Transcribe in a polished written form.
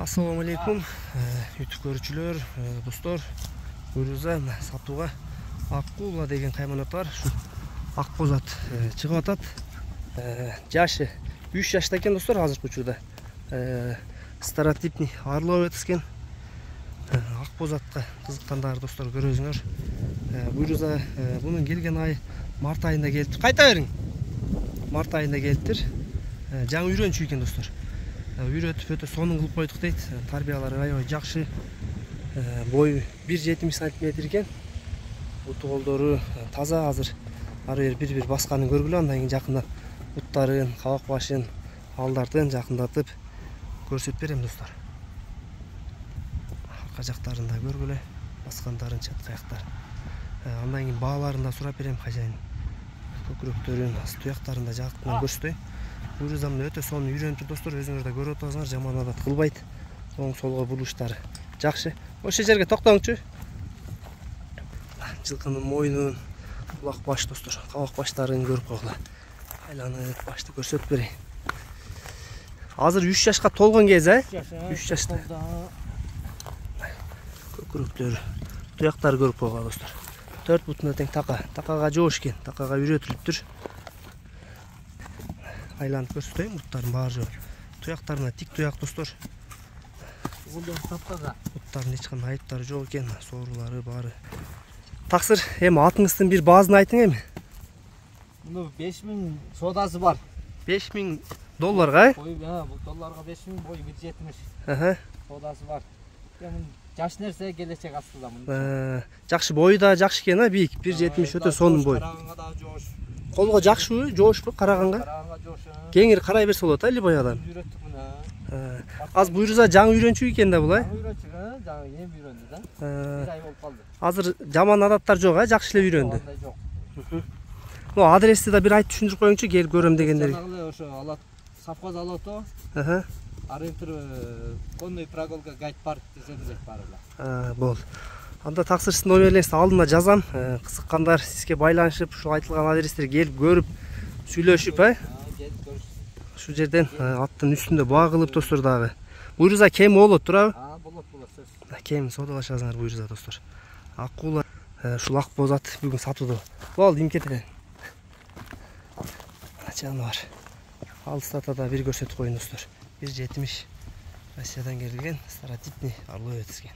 Assalamu alaikum, YouTube көрүүчүлөр, достор. Буйруза сатууга Аккула деген кайманат бар. Ак бозат чыгып атат. Жашы 3 жашта экен, достор, азыркы учурда. Старотипный орлов өтүскен. Ак бозатка кызыккандар достор көрөсүңөр. Буйруза бунун келген ай март айында келиптир. Кайта бериң. Март айында келиптир. Жаңы үйрөнчү экен, достор. Үйрөтүп өтө сонун кылып койдук дейт. Тарбиялары аябай жакшы. Бою 1,70 см экен. Буту колдору таза, азыр ары бери бир басканын көргүлө, андан кийин жакындап буттарын, кабак башын, алдарын жакындатып көрсөтүп берем, достор. Арка жактарын да көргүлө, баскандарын, чаткаяктар. Андан кийин бааларын да сурап берем, кажайын. Көкүрөктөрүн, туяктарын да жакындан көрсөтөйүн. Буйрузамды өтө сонун үйрөнүп, достор, өзүңөр да көрүп атасыңар, жаман адат кылбайт. Оң солго бурулуштары жакшы. Ошол жерге токтоңчу. Жылкынын мойнун, кулак баш, достор, кабак баштарын көрүп койгула. Айланып башты көрсөтүп берейин. Азыр 3 жашка толгон кез, 3 жашта. Көкүрөктөр, туяктары көрүп койгула, достор. 4 бутуна тең така, такага жоош экен, такага үйрөтүлүптүр. Айланып көрсөтөйүн, буттарын баары жок. Туяктарына тик туяк, достор. Буттарын эч кандай айыптары жок экен, соорулары баары. Таксыр, эми атыңыздын бир баазын айтың эми. Муну 5000 содасы бар. $5000, э? Бой, бул долларга 5000, бой 1,70. Содасы бар. Эми жаш нерсе, келечек астыда муну. Жакшы бою да жакшы экен, бийик, 1,70 өтө сонун бой. Караганга да жоош. Колго жакшыбы, жоошпу караганга? Караганга жоош. Кеңири карай берсе болот, или баягыдан? Үйрөттүк мына. Аз буйруза жаңы үйрөнчү экен да бул, Үйрөнчүк, жаңы эми үйрөндү да. 1 ай болуп калды. Азыр жаман адаттар жок, жакшы эле үйрөндү. Андай жок. Ну, адрести да бир айтып түшүндүрүп коюңчу, келип көрөм дегендер. Жанагы ошо Алат, Совхоз Алато. Арыктыр конный прогулка гайд парк десеңиз баарыла. Болду. Анда таксыр сиздин номерлериңизди алдына жазам. Кызыккандар сизге байланышып, ушу айтылган адрестерге келип көрүп, сүйлөшүп, Шу жерден аттын үстүндө баа кылып, достор, дагы. Буйруза кем болот, турабы? Болот, сөз. Кем содалашасыңар буйруза, достор. Аккула, ушул ак бозат бүгүн сатууда. Болду, имкете. Жаныбар. Алыстата да бир көрсөтүп коюн, достор. 1,70 Россиядан келген старотипный орлов өтүскен.